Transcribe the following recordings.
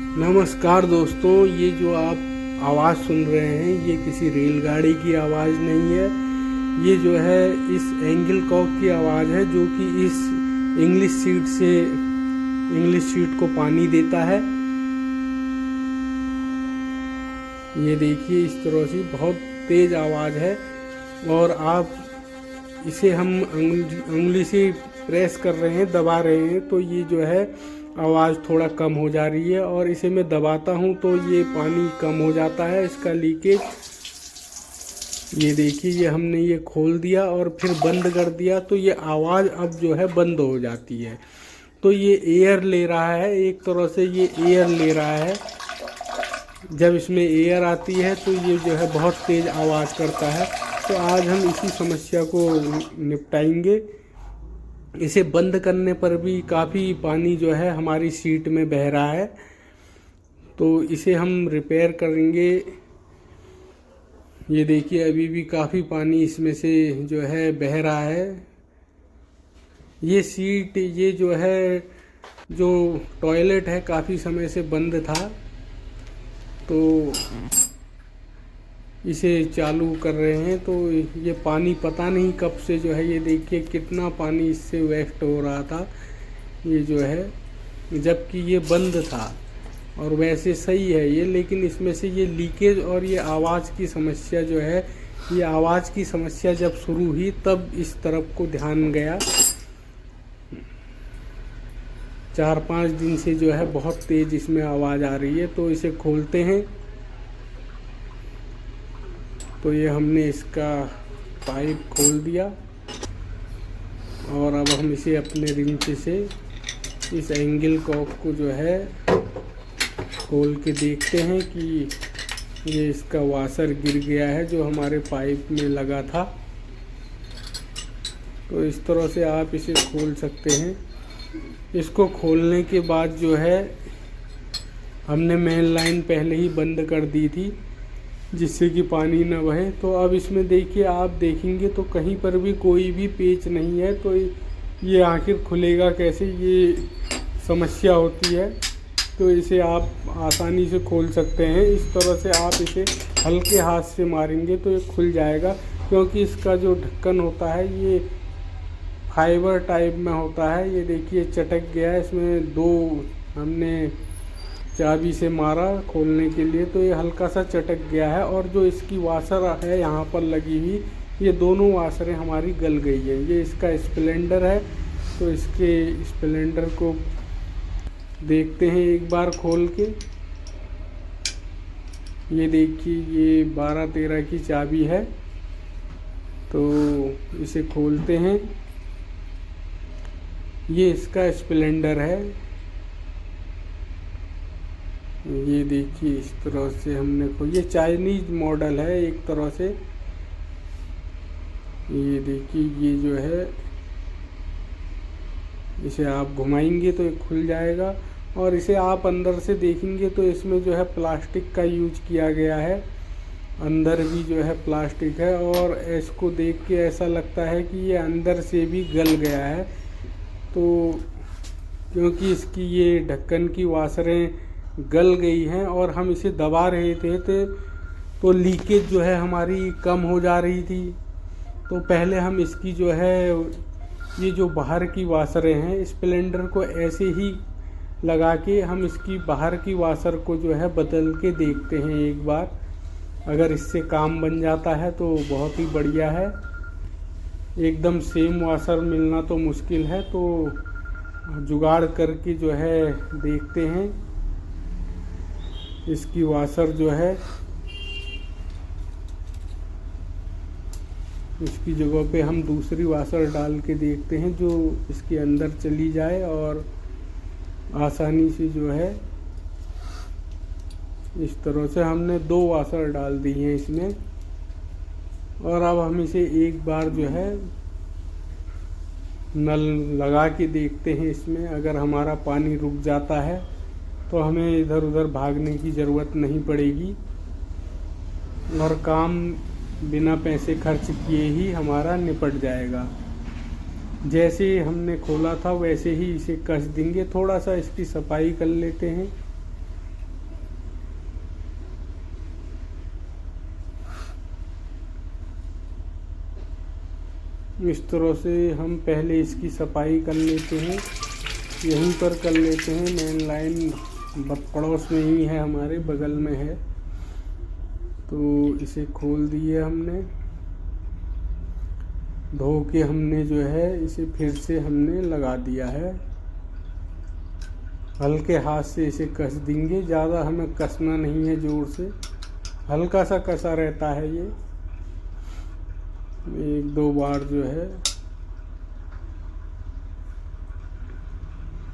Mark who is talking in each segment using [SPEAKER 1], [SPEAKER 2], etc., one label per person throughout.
[SPEAKER 1] नमस्कार दोस्तों, ये जो आप आवाज़ सुन रहे हैं ये किसी रेलगाड़ी की आवाज़ नहीं है। ये जो है इस एंगल कॉक की आवाज़ है जो कि इस इंग्लिश शीट को पानी देता है। ये देखिए इस तरह से बहुत तेज़ आवाज़ है और आप इसे हम उंगली से प्रेस कर रहे हैं, दबा रहे हैं तो ये जो है आवाज़ थोड़ा कम हो जा रही है और इसे मैं दबाता हूँ तो ये पानी कम हो जाता है, इसका लीकेज। ये देखिए ये हमने ये खोल दिया और फिर बंद कर दिया तो ये आवाज़ अब जो है बंद हो जाती है। तो ये एयर ले रहा है, एक तरह से ये एयर ले रहा है। जब इसमें एयर आती है तो ये जो है बहुत तेज़ आवाज़ करता है। तो आज हम इसी समस्या को निपटाएंगे। इसे बंद करने पर भी काफ़ी पानी जो है हमारी सीट में बह रहा है, तो इसे हम रिपेयर करेंगे। ये देखिए अभी भी काफ़ी पानी इसमें से जो है बह रहा है। ये सीट, ये जो है जो टॉयलेट है काफ़ी समय से बंद था, तो इसे चालू कर रहे हैं। तो ये पानी पता नहीं कब से जो है, ये देखिए कितना पानी इससे वेस्ट हो रहा था ये जो है, जबकि ये बंद था और वैसे सही है ये, लेकिन इसमें से ये लीकेज और ये आवाज़ की समस्या जो है, ये आवाज़ की समस्या जब शुरू हुई तब इस तरफ को ध्यान गया। 4-5 दिन से जो है बहुत तेज़ इसमें आवाज़ आ रही है। तो इसे खोलते हैं। तो ये हमने इसका पाइप खोल दिया और अब हम इसे अपने रिंच से इस एंगल कॉक को जो है खोल के देखते हैं कि ये इसका वाशर गिर गया है जो हमारे पाइप में लगा था। तो इस तरह से आप इसे खोल सकते हैं। इसको खोलने के बाद जो है हमने मेन लाइन पहले ही बंद कर दी थी जिससे कि पानी न बहे। तो अब इसमें देखिए, आप देखेंगे तो कहीं पर भी कोई भी पेच नहीं है। तो ये आखिर खुलेगा कैसे, ये समस्या होती है। तो इसे आप आसानी से खोल सकते हैं। इस तरह से आप इसे हल्के हाथ से मारेंगे तो ये खुल जाएगा, क्योंकि इसका जो ढक्कन होता है ये फाइबर टाइप में होता है। ये देखिए चटक गया है, इसमें 2 हमने चाबी से मारा खोलने के लिए तो ये हल्का सा चटक गया है। और जो इसकी वाशर है यहाँ पर लगी हुई, ये दोनों वाशरें हमारी गल गई है। ये इसका स्प्लेंडर है, तो इसके स्प्लेंडर को देखते हैं एक बार खोल के। ये देखिए ये 12-13 की चाबी है, तो इसे खोलते हैं। ये इसका स्प्लेंडर है। ये देखिए इस तरह से हमने ये चाइनीज मॉडल है एक तरह से। ये देखिए ये जो है, इसे आप घुमाएंगे तो ये खुल जाएगा। और इसे आप अंदर से देखेंगे तो इसमें जो है प्लास्टिक का यूज किया गया है, अंदर भी जो है प्लास्टिक है। और इसको देख के ऐसा लगता है कि ये अंदर से भी गल गया है। तो क्योंकि इसकी ये ढक्कन की वाशरें गल गई हैं और हम इसे दबा रहे थे तो लीकेज जो है हमारी कम हो जा रही थी। तो पहले हम इसकी जो है ये जो बाहर की वाशरें हैं, स्प्लेंडर को ऐसे ही लगा के हम इसकी बाहर की वाशर को जो है बदल के देखते हैं एक बार। अगर इससे काम बन जाता है तो बहुत ही बढ़िया है। एकदम सेम वाशर मिलना तो मुश्किल है, तो जुगाड़ करके जो है देखते हैं। इसकी वाशर जो है इसकी जगह पे हम दूसरी वाशर डाल के देखते हैं जो इसके अंदर चली जाए और आसानी से जो है, इस तरह से हमने 2 वाशर डाल दी हैं इसमें। और अब हम इसे एक बार जो है नल लगा के देखते हैं इसमें। अगर हमारा पानी रुक जाता है तो हमें इधर उधर भागने की ज़रूरत नहीं पड़ेगी और काम बिना पैसे खर्च किए ही हमारा निपट जाएगा। जैसे हमने खोला था वैसे ही इसे कस देंगे। थोड़ा सा इसकी सफाई कर लेते हैं। इस तरह से हम पहले इसकी सफाई कर लेते हैं, यहीं पर कर लेते हैं। मेन लाइन पड़ोस में ही है, हमारे बगल में है। तो इसे खोल दिए हमने, धो के हमने जो है इसे फिर से हमने लगा दिया है। हल्के हाथ से इसे कस देंगे, ज़्यादा हमें कसना नहीं है ज़ोर से, हल्का सा कसा रहता है ये। एक दो बार जो है,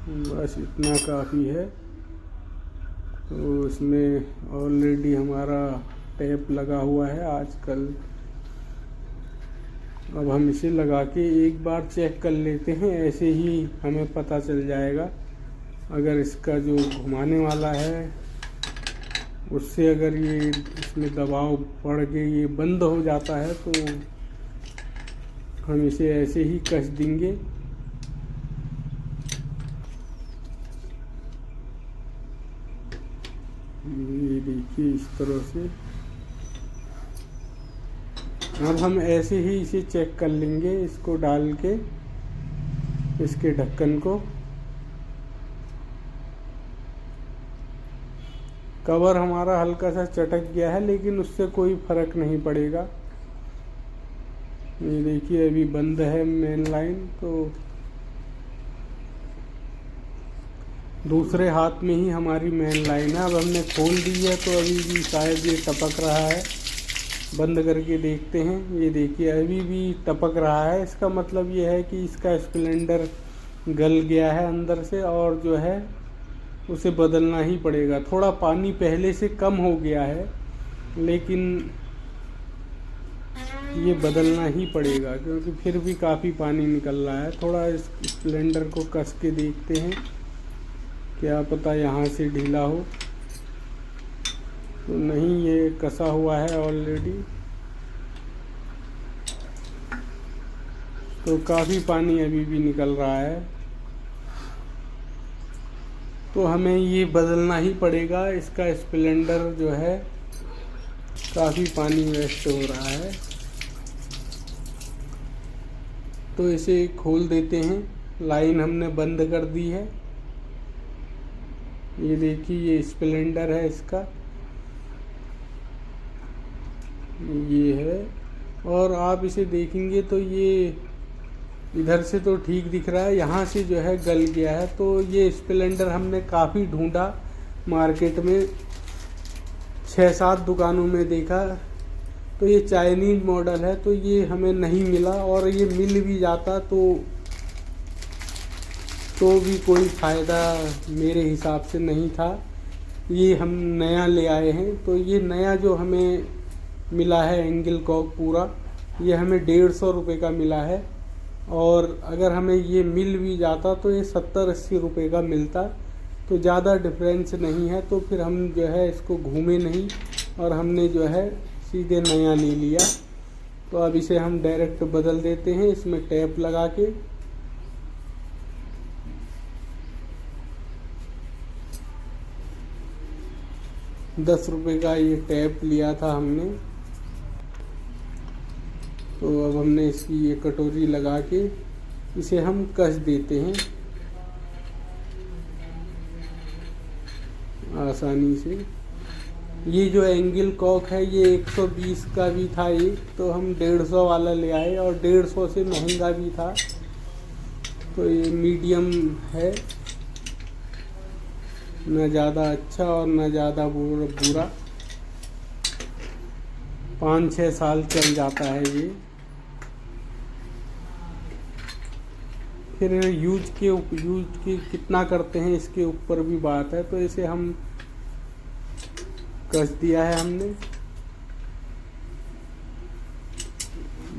[SPEAKER 1] बस इतना काफ़ी है। तो इसमें ऑलरेडी हमारा टैप लगा हुआ है आजकल। अब हम इसे लगा के एक बार चेक कर लेते हैं, ऐसे ही हमें पता चल जाएगा। अगर इसका जो घुमाने वाला है उससे अगर ये इसमें दबाव पड़ के ये बंद हो जाता है तो हम इसे ऐसे ही कस देंगे। ये देखिए इस तरह से। अब हम ऐसे ही इसे चेक कर लेंगे, इसको डाल के इसके ढक्कन को। कवर हमारा हल्का सा चटक गया है, लेकिन उससे कोई फर्क नहीं पड़ेगा। ये देखिए अभी बंद है मेन लाइन। तो दूसरे हाथ में ही हमारी मेन लाइन है। अब हमने खोल दी है तो अभी भी शायद ये टपक रहा है। बंद करके देखते हैं, ये देखिए अभी भी टपक रहा है। इसका मतलब ये है कि इसका स्प्लेंडर गल गया है अंदर से, और जो है उसे बदलना ही पड़ेगा। थोड़ा पानी पहले से कम हो गया है, लेकिन ये बदलना ही पड़ेगा, क्योंकि फिर भी काफ़ी पानी निकल रहा है। थोड़ा इस स्प्लेंडर को कस के देखते हैं, क्या पता यहाँ से ढीला हो। तो नहीं, ये कसा हुआ है ऑलरेडी। तो काफ़ी पानी अभी भी निकल रहा है, तो हमें ये बदलना ही पड़ेगा। इसका स्प्लेंडर जो है काफ़ी पानी वेस्ट हो रहा है। तो इसे खोल देते हैं। लाइन हमने बंद कर दी है। ये देखिए ये स्प्लेंडर है इसका, ये है। और आप इसे देखेंगे तो ये इधर से तो ठीक दिख रहा है, यहाँ से जो है गल गया है। तो ये स्प्लेंडर हमने काफ़ी ढूंढा मार्केट में, 6-7 दुकानों में देखा। तो ये चाइनीज मॉडल है, तो ये हमें नहीं मिला। और ये मिल भी जाता तो भी कोई फ़ायदा मेरे हिसाब से नहीं था। ये हम नया ले आए हैं। तो ये नया जो हमें मिला है एंगल कॉक पूरा, ये हमें 150 रुपये का मिला है। और अगर हमें ये मिल भी जाता तो ये 70-80 रुपये का मिलता। तो ज़्यादा डिफरेंस नहीं है। तो फिर हम जो है इसको घूमे नहीं, और हमने जो है सीधे नया ले लिया। तो अब इसे हम डायरेक्ट बदल देते हैं इसमें टैप लगा के। ₹10 का ये टैप लिया था हमने। तो अब हमने इसकी ये कटोरी लगा के इसे हम कस देते हैं आसानी से। ये जो एंगल कॉक है ये 120 का भी था एक, तो हम 150 वाला ले आए, और 150 से महंगा भी था। तो ये मीडियम है, न ज़्यादा अच्छा और न ज़्यादा बुरा। 5-6 साल चल जाता है ये। फिर यूज के कितना करते हैं इसके ऊपर भी बात है। तो इसे हम कस दिया है हमने।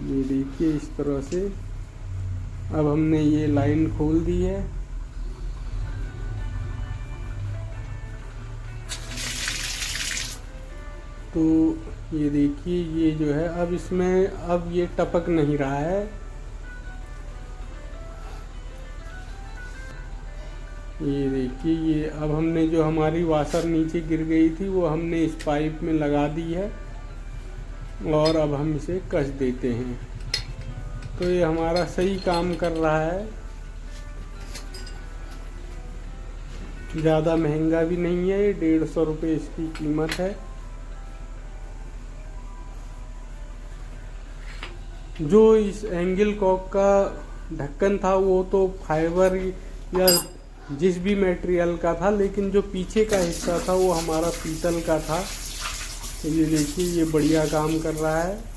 [SPEAKER 1] ये देखिए इस तरह से। अब हमने ये लाइन खोल दी है। तो ये देखिए ये जो है अब इसमें अब ये टपक नहीं रहा है। ये देखिए ये अब हमने जो हमारी वाशर नीचे गिर गई थी वो हमने इस पाइप में लगा दी है, और अब हम इसे कस देते हैं। तो ये हमारा सही काम कर रहा है, ज़्यादा महंगा भी नहीं है, ये 150 रुपये इसकी कीमत है। जो इस एंगल कॉक का ढक्कन था वो तो फाइबर या जिस भी मटेरियल का था, लेकिन जो पीछे का हिस्सा था वो हमारा पीतल का था। तो ये देखिए, ये बढ़िया काम कर रहा है।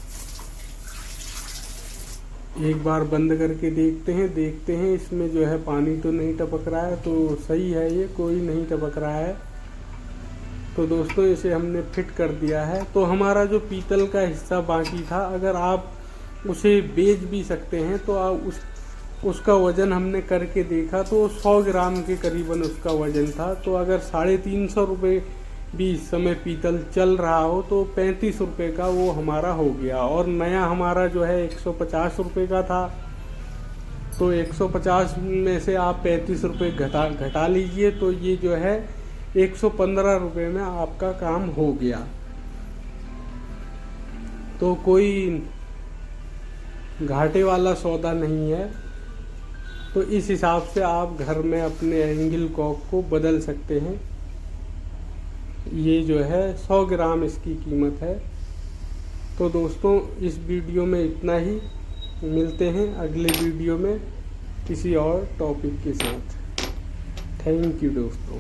[SPEAKER 1] एक बार बंद करके देखते हैं इसमें जो है पानी तो नहीं टपक रहा है, तो सही है, ये कोई नहीं टपक रहा है। तो दोस्तों इसे हमने फिट कर दिया है। तो हमारा जो पीतल का हिस्सा बाकी था, अगर आप उसे बेच भी सकते हैं तो आप उसका वज़न हमने करके देखा तो 100 ग्राम के करीबन उसका वज़न था। तो अगर 350 रुपये भी इस समय पीतल चल रहा हो तो 35 रुपये का वो हमारा हो गया। और नया हमारा जो है 150 रुपये का था, तो 150 में से आप 35 रुपये घटा लीजिए, तो ये जो है 115 रुपये में आपका काम हो गया। तो कोई घाटे वाला सौदा नहीं है। तो इस हिसाब से आप घर में अपने एंगल कॉक को बदल सकते हैं। ये जो है 100 ग्राम इसकी कीमत है। तो दोस्तों इस वीडियो में इतना ही, मिलते हैं अगले वीडियो में किसी और टॉपिक के साथ। थैंक यू दोस्तों।